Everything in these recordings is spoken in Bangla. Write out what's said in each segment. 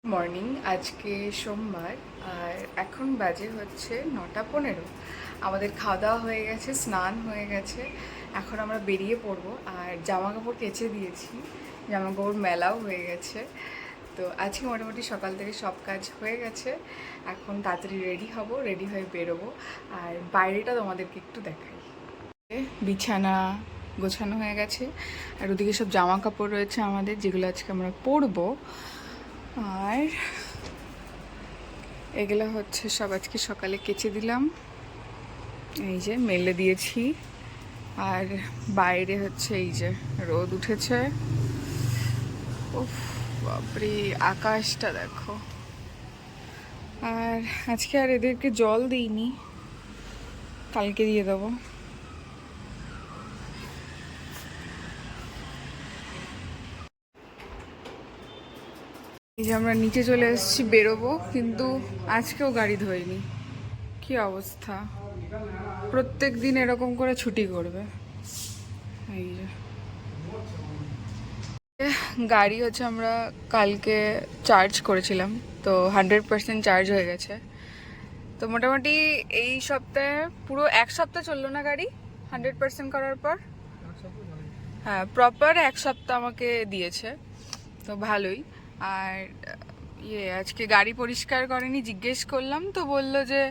মর্নিং। আজকে সোমবার আর এখন বাজে হচ্ছে 9:15। আমাদের খাওয়া দাওয়া হয়ে গেছে, স্নান হয়ে গেছে। এখন আমরা বেরিয়ে পড়বো। আর জামা কাপড় কেচে দিয়েছি, জামা কাপড় মেলাও হয়ে গেছে। তো আজকে মোটামুটি সকাল থেকে সব কাজ হয়ে গেছে। এখন তাড়াতাড়ি রেডি হব, রেডি হয়ে বেরোবো। আর বাইরেটা তোমাদেরকে একটু দেখাই। বিছানা গোছানো হয়ে গেছে, আর ওদিকে সব জামা কাপড় রয়েছে আমাদের, যেগুলো আজকে আমরা পরবো। আর এগুলো হচ্ছে সব আজকে সকালে কেচে দিলাম, এই যে মেলে দিয়েছি। আর বাইরে হচ্ছে এই যে রোদ উঠেছে। উফ, বাপরে আকাশটা দেখো। আর আজকে আর এদেরকে জল দিইনি, কালকে দিয়ে দেবো। এই যে আমরা নিচে চলে এসেছি, বেরোবো, কিন্তু আজকেও গাড়ি ধোয়নি। কি অবস্থা, প্রত্যেক দিন এরকম করে ছুটি করবে। এই যে গাড়ি হচ্ছে আমরা কালকে চার্জ করেছিলাম, তো 100% চার্জ হয়ে গেছে। তো মোটামুটি এই সপ্তাহে পুরো এক সপ্তাহ চললো না গাড়ি 100% করার পর। হ্যাঁ, প্রপার এক সপ্তাহ আমাকে দিয়েছে, তো ভালোই। আর আজকে গাড়ি পরিষ্কার করেনি, জিজ্ঞেস করলাম তো বললো যে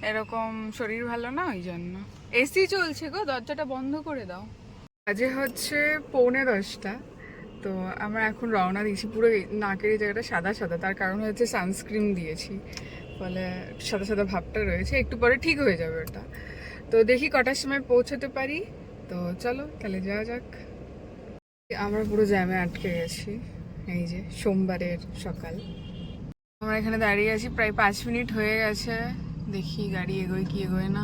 এরকম শরীর ভালো না, ওই জন্য। এসি চলছে গো, দরজাটা বন্ধ করে দাও। আজে হচ্ছে 9:45। তো আমরা এখন রওনা দিয়েছি, পুরো নাকের এই জায়গাটা সাদা সাদা, তার কারণ হচ্ছে সানস্ক্রিন দিয়েছি, ফলে সাদা সাদা ভাবটা রয়েছে, একটু পরে ঠিক হয়ে যাবে ওটা। তো দেখি কটার সময় পৌঁছতে পারি। তো চলো তাহলে যাওয়া যাক। আমরা পুরো জ্যামে আটকে গেছি, এই যে সোমবারের সকাল। আমরা এখানে দাঁড়িয়ে আছি প্রায় 5 মিনিট হয়ে গেছে, দেখি গাড়ি এগোয় কি এগোয় না।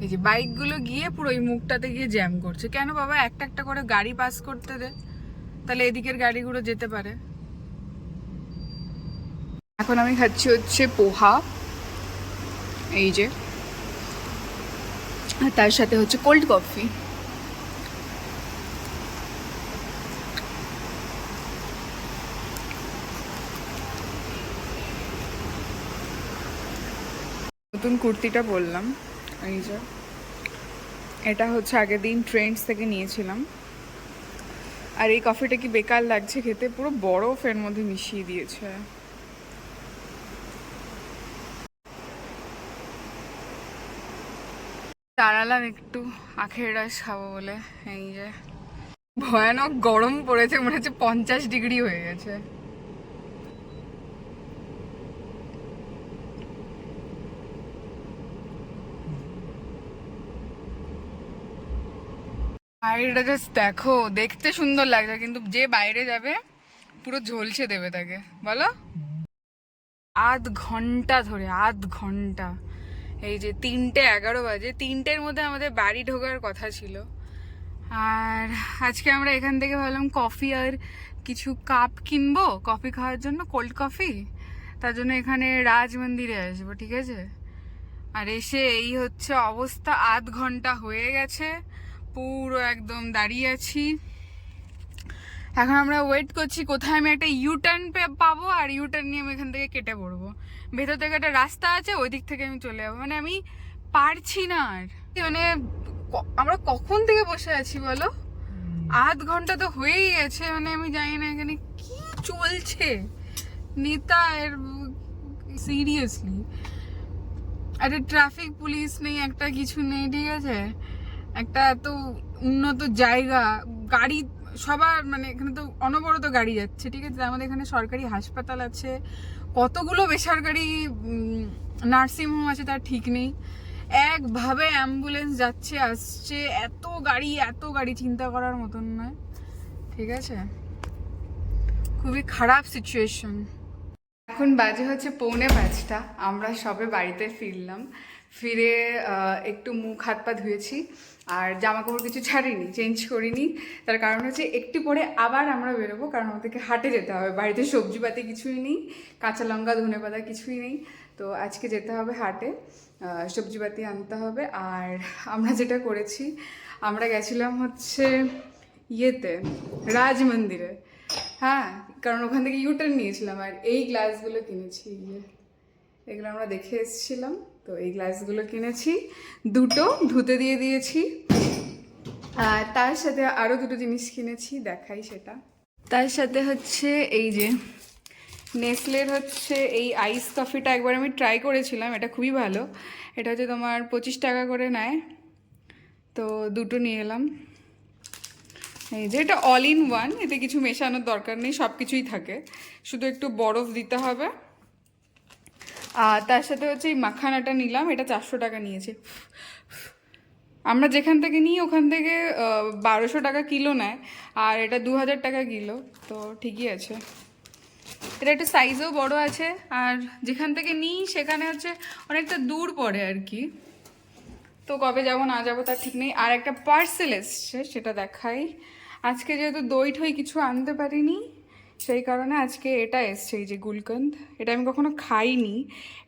এই যে বাইকগুলো গিয়ে পুরো এই মুখটাতে গিয়ে জ্যাম করছে। কেন বাবা, একটা একটা করে গাড়ি পাস করতে দে, তাহলে এদিকের গাড়িগুলো যেতে পারে। এখন আমি খাচ্ছি হচ্ছে পোহা, এই যে, আর তার সাথে হচ্ছে কোল্ড কফি। নতুন কুর্তিটা পরলাম, এই যে, এটা হচ্ছে আগের দিন ট্রেন্ডস থেকে নিয়েছিলাম। আর এই কফিটা কি বেকার লাগছে খেতে, পুরো বরফ এর মধ্যে মিশিয়ে দিয়েছে। দাঁড়ালাম একটু আখের রস খাবো বলে, এই যে ভয়ানক গরম পড়েছে, মনে হচ্ছে 50 ডিগ্রি হয়ে গেছে। বাইরেটা জাস্ট দেখো, দেখতে সুন্দর লাগছে, কিন্তু যে বাইরে যাবে পুরো ঝলসে দেবে তাকে, বলো। আধ ঘন্টা ধরে, আধ ঘন্টা। এই যে 3:11 বাজে, 3টের মধ্যে আমাদের বাড়ি ঢোকার কথা ছিল। আর আজকে আমরা এখান থেকে ভাবলাম কফি আর কিছু কাপ কিনবো কফি খাওয়ার জন্য, কোল্ড কফি। তার জন্য এখানে রাজ মন্দিরে আসবো, ঠিক আছে। আর এসে এই হচ্ছে অবস্থা, আধ ঘন্টা হয়ে গেছে, পুরো একদম দাঁড়িয়ে আছি। এখন আমরা ওয়েট করছি কোথায় আমি একটা ইউটার্ন পাবো, আর ইউটার্ন নিয়ে আমি এখান থেকে কেটে পড়বো। ভেতর থেকে একটা রাস্তা আছে, ওই দিক থেকে আমি চলে যাবো। মানে আমি পারছি না আর, মানে আমরা কখন থেকে বসে আছি বলো, আধ ঘন্টা তো হয়েই গেছে। মানে আমি জানি না এখানে কি চলছে, নেতা এর, সিরিয়াসলি। একটা ট্রাফিক পুলিশ নেই, একটা কিছু নেই, ঠিক আছে। একটা এত উন্নত জায়গা, গাড়ি সবার, মানে এখানে তো অনবরত গাড়ি যাচ্ছে, ঠিক আছে। আমাদের এখানে সরকারি হাসপাতাল আছে, কতগুলো বেসরকারি নার্সিংহোম আছে তার ঠিক নেই। একভাবে অ্যাম্বুলেন্স যাচ্ছে আসছে, এত গাড়ি এত গাড়ি, চিন্তা করার মতন নয়, ঠিক আছে। খুবই খারাপ সিচুয়েশন। এখন বাজে হচ্ছে 4:45। আমরা সবে বাড়িতে ফিরলাম, ফিরে একটু মুখ হাত পা ধুয়েছি, আর জামা কাপড় কিছু ছাড়িনি, চেঞ্জ করিনি। তার কারণ হচ্ছে একটু পরে আবার আমরা বেরোবো, কারণ আমাদেরকে হাটে যেতে হবে। বাড়িতে সবজিপাতি কিছুই নেই, কাঁচা লঙ্কা ধনে পাতা কিছুই নেই। তো আজকে যেতে হবে হাটে, সবজিপাতি আনতে হবে। আর আমরা যেটা করেছি, আমরা গেছিলাম হচ্ছে ইয়েতে, রাজ মন্দিরে। হ্যাঁ, কারণ ওখান থেকে ইউটার্ন নিয়েছিলাম। আর এই গ্লাসগুলো কিনেছি, এই যে এগুলো আমরা দেখে এসেছিলাম, তো এই গ্লাসগুলো কিনেছি, দুটো ধুতে দিয়ে দিয়েছি। আর তার সাথে আরও দুটো জিনিস কিনেছি, দেখাই সেটা। তার সাথে হচ্ছে এই যে নেসলের হচ্ছে এই আইস কফিটা, একবার আমি ট্রাই করেছিলাম, এটা খুবই ভালো। এটা হচ্ছে তোমার 25 টাকা করে নেয়, তো দুটো নিয়ে এলাম। এই যে এটা অল ইন ওয়ান, এতে কিছু মেশানোর দরকার নেই, সব কিছুই থাকে, শুধু একটু বরফ দিতে হবে। আর তার সাথে হচ্ছে এই মাখানাটা নিলাম, এটা 400 টাকা নিয়েছে। আমরা যেখান থেকে নিই ওখান থেকে 1200 টাকা কিলো নেয়, আর এটা 2000 টাকা কিলো, তো ঠিকই আছে। এটা একটু সাইজও বড় আছে, আর যেখান থেকে নিই সেখানে হচ্ছে অনেকটা দূর পড়ে আর কি, তো কবে যাব না যাব তার ঠিক নেই। আর একটা পার্সেল এসছে, সেটা দেখাই। আজকে যেহেতু দই ঠই কিছু আনতে পারিনি, সেই কারণে আজকে এটা এসছে, এই যে গুলকন্দ। এটা আমি কখনো খাইনি,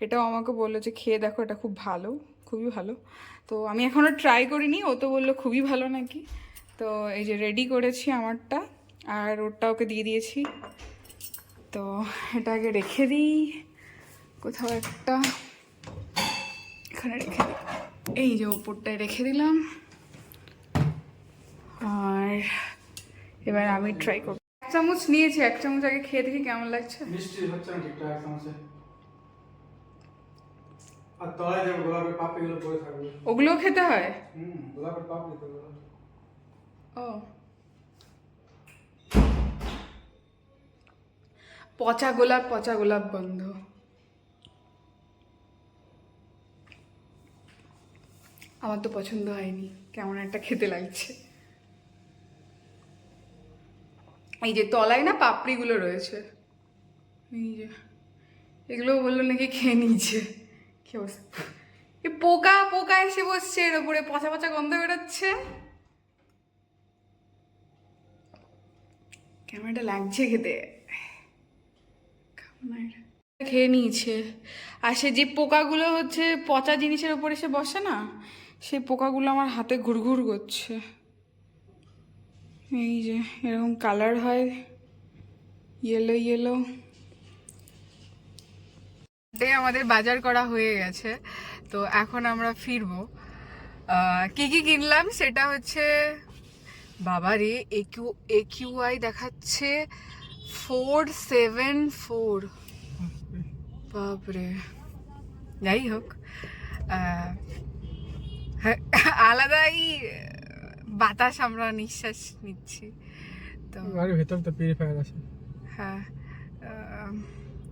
এটাও আমাকে বললো যে খেয়ে দেখো, এটা খুব ভালো, খুবই ভালো। তো আমি এখনও ট্রাই করিনি, ও তো বললো খুবই ভালো নাকি। তো এই যে রেডি করেছি আমারটা, আর ওরটা ওকে দিয়ে দিয়েছি। তো এটা আগে রেখে দিই কোথাও একটা, এখানে রেখে দিই, এই যে ওপরটায় রেখে দিলাম। আর এবার আমি ট্রাই করব। 1 চামচ নিয়েছি, 1 চামচ আগে খেয়ে দেখি কেমন লাগছে। মিষ্টি হচ্ছে না ঠিকঠাক 1 চামচে। আর তলায় যে গোলাপের পাপড়িগুলো পড়ে থাকবে, ওগুলোও খেতে হয়? গোলাপের পাপড়ি তো। ও, পচা গোলাপ, পচা গোলাপ বন্ধ। আমার তো পছন্দ হয়নি, কেমন একটা খেতে লাগছে। এই যে তলায় না পাপড়িগুলো রয়েছে, এই যে এগুলো বললো নাকি খেয়ে নিয়েছে। কি অবস্থা, এই পোকা পোকা এসে বসছে এর ওপরে, পচা পচা গন্ধ বেরোচ্ছে, কেমন একটা লাগছে খেতে। খেয়ে নিয়েছে। আর সে যে পোকাগুলো হচ্ছে পচা জিনিসের উপর এসে বসে না, সেই পোকাগুলো আমার হাতে ঘুরঘুর করছে। এই যে এরকম কালার হয়, ইয়েলো ইয়েলো। এটাই আমাদের বাজার করা হয়ে গেছে, তো এখন আমরা ফিরবো। কি কি কিনলাম সেটা হচ্ছে, বাবা রে, AQI দেখাচ্ছে 474, বাপরে। যাই হোক, হ্যাঁ, আলাদাই বাতাস আমরা নিঃশ্বাস নিচ্ছি। তো বাড়ির ভেতর তো পিউরিফায়ার আছে। হ্যাঁ,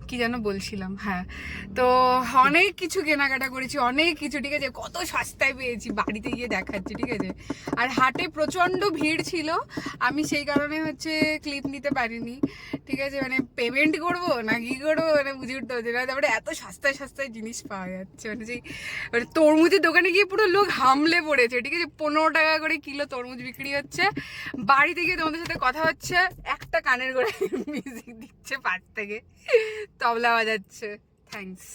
কি যেন বলছিলাম, হ্যাঁ, তো অনেক কিছু কেনাকাটা করেছি, অনেক কিছু, ঠিক আছে, কত সস্তায় পেয়েছি, বাড়িতে গিয়ে দেখাচ্ছি, ঠিক আছে। আর হাটে প্রচণ্ড ভিড় ছিল, আমি সেই কারণে হচ্ছে ক্লিপ নিতে পারিনি, ঠিক আছে, মানে পেমেন্ট করবো না কি করবো, মানে বুঝে উঠতে হচ্ছে না। তারপরে এত সস্তায় সস্তায় জিনিস পাওয়া যাচ্ছে, মানে সেই মানে তরমুজের দোকানে গিয়ে পুরো লোক হামলে পড়েছে, ঠিক আছে, 15 টাকা করে কিলো তরমুজ বিক্রি হচ্ছে। বাড়িতে গিয়ে তোমাদের সাথে কথা হচ্ছে, একটা কানের গোড়ায় মিউজিক দিচ্ছে, পাশ থেকে তবলা বাজাচ্ছে, থ্যাঙ্কস।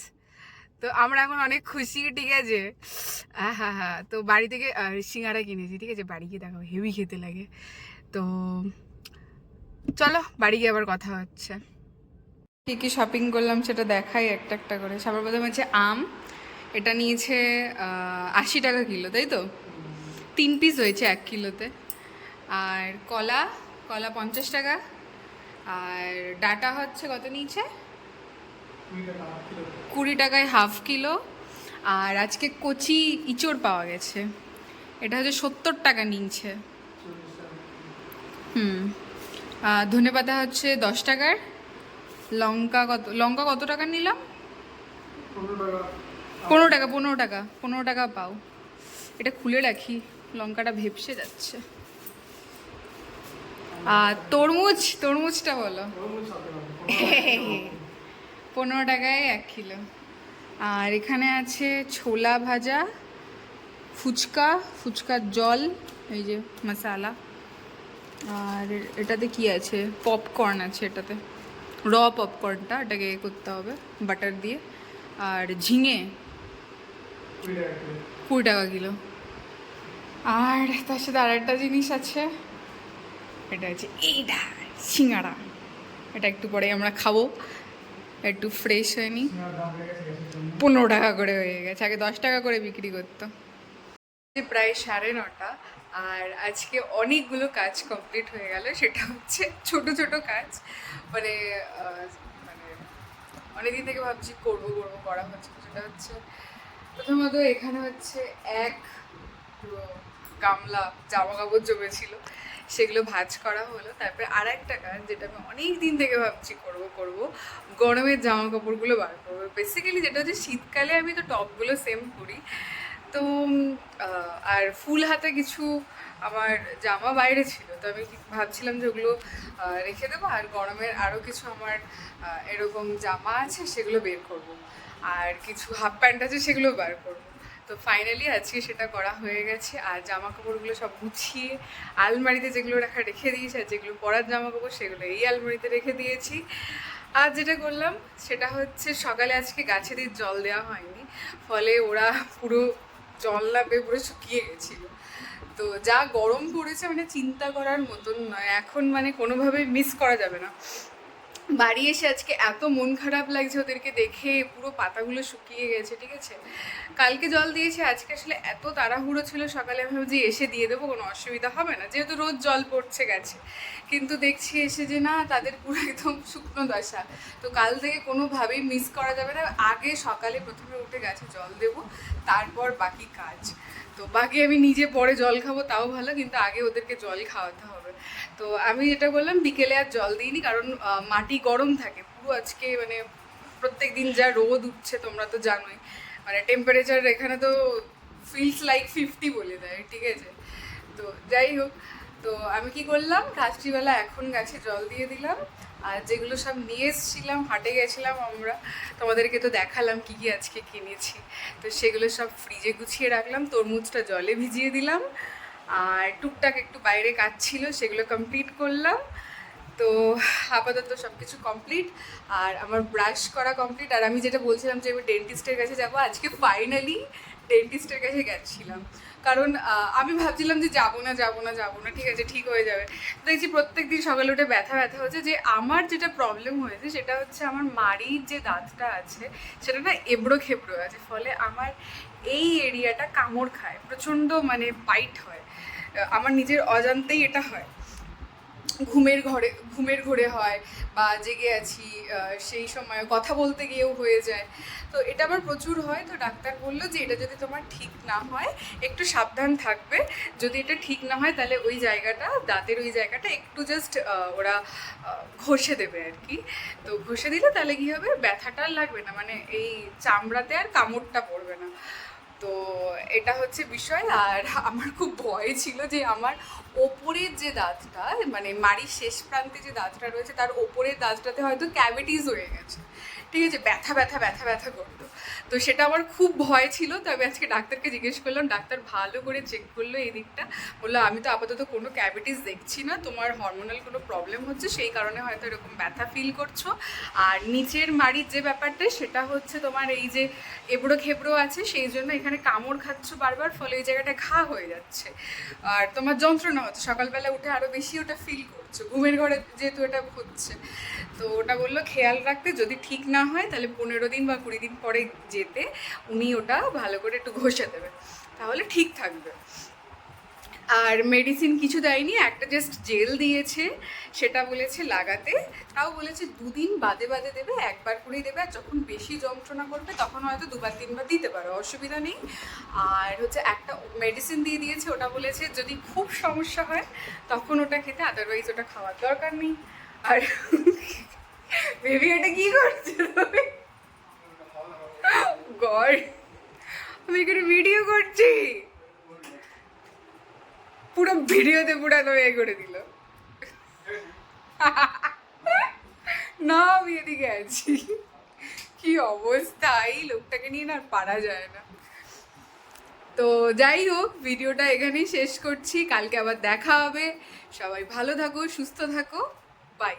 তো আমরা এখন অনেক খুশি, ঠিক আছে। হ্যাঁ হ্যাঁ, তো বাড়ি থেকে সিঙ্গারা কিনেছি, ঠিক আছে, বাড়ি গিয়ে দেখাবো, হেভি খেতে লাগে। তো চলো বাড়ি গিয়ে আবার কথা হচ্ছে। কী কী শপিং করলাম সেটা দেখাই একটা একটা করে। সবার প্রথমে হচ্ছে আম, এটা নিয়েছে 80 টাকা কিলো, তাই তো, 3 পিস হয়েছে 1 কিলোতে। আর কলা, কলা 50 টাকা। আর ডাটা হচ্ছে কত নিয়েছে, 20 টাকায় হাফ কিলো। আর আজকে কচি ইঁচড় পাওয়া গেছে, এটা হচ্ছে 70 টাকা নিয়েছে। ধনেপাতা হচ্ছে 10 টাকার। লঙ্কা কত টাকা নিলাম, 15 টাকা, 15 টাকা, 15 টাকা পাও। এটা খুলে রাখি, লঙ্কাটা ভেপসে যাচ্ছে। আর তরমুজটা বলো, 15 টাকায় 1 কিলো। আর এখানে আছে ছোলা ভাজা, ফুচকার জল, এই যে মশালা। আর এটাতে কি আছে, পপকর্ন আছে, এটাতে র পপকর্নটা, এটাকে করতে হবে বাটার দিয়ে। আর ঝিঙে 20 টাকা কিলো। আর তার সাথে আর একটা জিনিস আছে, এটা হচ্ছে এইটা সিঙ্গাড়া, এটা একটু পরে আমরা খাবো, একটু ফ্রেশ হয়ে নিই। 15 টাকা করে হয়ে গেছে, আগে 10 টাকা করে বিক্রি করতো। প্রায় 9:30, আর আজকে অনেকগুলো কাজ কমপ্লিট হয়ে গেল। সেটা হচ্ছে ছোট ছোট কাজ, মানে মানে অনেকদিন থেকে ভাবছি করবো করবো, করা হচ্ছে। সেটা হচ্ছে প্রথমত এখানে হচ্ছে এক পুরো গামলা জামা কাপড় জমেছিল, সেগুলো ভাঁজ করা হলো। তারপরে আর একটা কাজ যেটা আমি অনেক দিন থেকে ভাবছি করব করব, গরমের জামা কাপড়গুলো বার করবো। বেসিক্যালি যেটা হচ্ছে শীতকালে আমি তো টপগুলো সেম পরি, তো আর ফুল হাতে কিছু আমার জামা বাইরে ছিল, তো আমি ভাবছিলাম যে ওগুলো রেখে দেবো, আর গরমের আরও কিছু আমার এরকম জামা আছে সেগুলো বের করব, আর কিছু হাফ প্যান্ট আছে সেগুলো বার করব। তো ফাইনালি আজকে সেটা করা হয়ে গেছে। আর জামা কাপড়গুলো সব গুছিয়ে আলমারিতে যেগুলো রেখে দিয়েছি, আর যেগুলো পরার জামা কাপড় সেগুলো এই আলমারিতে রেখে দিয়েছি। আর যেটা করলাম সেটা হচ্ছে সকালে আজকে গাছেদের জল দেওয়া হয়নি, ফলে ওরা পুরো জল না পেয়ে পুরো শুকিয়ে গেছিল। তো যা গরম পড়েছে মানে চিন্তা করার মতন নয়, এখন মানে কোনোভাবেই মিস করা যাবে না। বাড়ি এসে আজকে এত মন খারাপ লাগছে ওদেরকে দেখে, পুরো পাতাগুলো শুকিয়ে গেছে। ঠিক আছে, কালকে জল দিয়েছে, আজকে আসলে এত তাড়াহুড়ো ছিল সকালে, আমি ভাবছি এসে দিয়ে দেবো, কোনো অসুবিধা হবে না, যেহেতু রোজ জল পড়ছে গেছে। কিন্তু দেখছি এসে যে না, তাদের পুরো একদম শুকনো দশা। তো কাল থেকে কোনোভাবেই মিস করা যাবে না, আগে সকালে প্রথমে উঠে গাছে জল দেবো, তারপর বাকি কাজ। তো বাকি আমি নিজে পরে জল খাবো তাও ভালো, কিন্তু আগে ওদেরকে জল খাওয়াতে হবে। তো আমি যেটা বললাম, বিকেলে আর জল দিইনি, কারণ মাটি গরম থাকে পুরো আজকে, মানে প্রত্যেক দিন যা রোদ উঠছে তোমরা তো জানোই, মানে টেম্পারেচার এখানে তো ফিলস লাইক 50 বলে দেয়। ঠিক আছে, তো যাই হোক, তো আমি কি করলাম, রাত্রিবেলা এখন গাছে জল দিয়ে দিলাম। আর যেগুলো সব নিয়ে এসেছিলাম, হাটে গেছিলাম আমরা, তোমাদেরকে তো দেখালাম কী কী আজকে কিনেছি, তো সেগুলো সব ফ্রিজে গুছিয়ে রাখলাম। তরমুজটা জলে ভিজিয়ে দিলাম, আর টুকটাক একটু বাইরে কাজ ছিল সেগুলো কমপ্লিট করলাম। তো আপাতত সব কিছু কমপ্লিট, আর আমার ব্রাশ করা কমপ্লিট। আর আমি যেটা বলছিলাম যে আমি ডেন্টিস্টের কাছে যাবো, আজকে ফাইনালি ডেন্টিস্টের কাছে গেছিলাম। কারণ আমি ভাবছিলাম যে যাবো না, ঠিক আছে ঠিক হয়ে যাবে। দেখছি প্রত্যেক দিন সকালে উঠে ব্যথা হচ্ছে। যে আমার যেটা প্রবলেম হয়েছে সেটা হচ্ছে আমার মাড়ির যে দাঁতটা আছে সেটা না এবড়ো খেবড়ো আছে, ফলে আমার এই এরিয়াটা কামড় খায় প্রচণ্ড, মানে বাইট হয়। আমার নিজের অজান্তেই এটা হয়, ঘুমের ঘোরে হয়, বা জেগে আছি সেই সময় কথা বলতে গিয়েও হয়ে যায়। তো এটা আবার প্রচুর হয়। তো ডাক্তার বললো যে এটা যদি তোমার ঠিক না হয় একটু সাবধান থাকবে, যদি এটা ঠিক না হয় তাহলে ওই জায়গাটা, দাঁতের ওই জায়গাটা একটু জাস্ট ওরা ঘষে দেবে আর কি। তো ঘষে দিলে তাহলে কী হবে, ব্যথাটা আর লাগবে না, মানে এই চামড়াতে আর কামড়টা পড়বে না। তো এটা হচ্ছে বিষয়। আর আমার খুব ভয় ছিল যে আমার ওপরের যে দাঁতটা, মানে মাড়ির শেষ প্রান্তে যে দাঁতটা রয়েছে তার ওপরের দাঁতটাতে হয়তো ক্যাভিটিস হয়ে গেছে। ঠিক আছে, ব্যথা করতো, তো সেটা আমার খুব ভয় ছিল। তো আমি আজকে ডাক্তারকে জিজ্ঞেস করলাম, ডাক্তার ভালো করে চেক করলো এই দিকটা, বললো আমি তো আপাতত কোনো ক্যাভিটিস দেখছি না, তোমার হরমোনাল কোনো প্রবলেম হচ্ছে সেই কারণে হয়তো এরকম ব্যথা ফিল করছো। আর নিচের মাড়ির যে ব্যাপারটা সেটা হচ্ছে তোমার এই যে এবড়ো খেবড়ো আছে, সেই জন্য এখানে কামড় খাচ্ছ বারবার, ফলে এই জায়গাটা ঘা হয়ে যাচ্ছে, আর তোমার যন্ত্রণা হচ্ছে, সকালবেলা উঠে আরও বেশি ওটা ফিল করছো, ঘুমের ঘরে যেহেতু এটা হচ্ছে। তো ওটা বললো খেয়াল রাখতে, যদি ঠিক না হয় তাহলে 15 দিন বা 20 দিন পরে যেতে উনি ওটা ভালো করে একটু ঘষে দেবে, তাহলে ঠিক থাকবে। আর মেডিসিন কিছু দেয়নি, একটা জাস্ট জেল দিয়েছে, সেটা বলেছে লাগাতে, তাও বলেছে 2 দিন বাদে দেবে, একবার করেই দেবে, আর যখন বেশি যন্ত্রণা করবে তখন হয়তো 2-3বার দিতে পারো, অসুবিধা নেই। আর হচ্ছে একটা মেডিসিন দিয়ে দিয়েছে, ওটা বলেছে যদি খুব সমস্যা হয় তখন ওটা খেতে, আদারওয়াইজ ওটা খাওয়ার দরকার নেই। আর বেবি এটা কি করছে তুমি? গড, আমি এখানে ভিডিও করছি, পুরো ভিডিওতে পুরো একদম এ করে দিল। না আমি এদিকে আছি, কি অবস্থা, এই লোকটাকে নিয়ে না আর পারা যায় না। তো যাই হোক, ভিডিওটা এখানেই শেষ করছি, কালকে আবার দেখা হবে। সবাই ভালো থাকো, সুস্থ থাকো, বাই।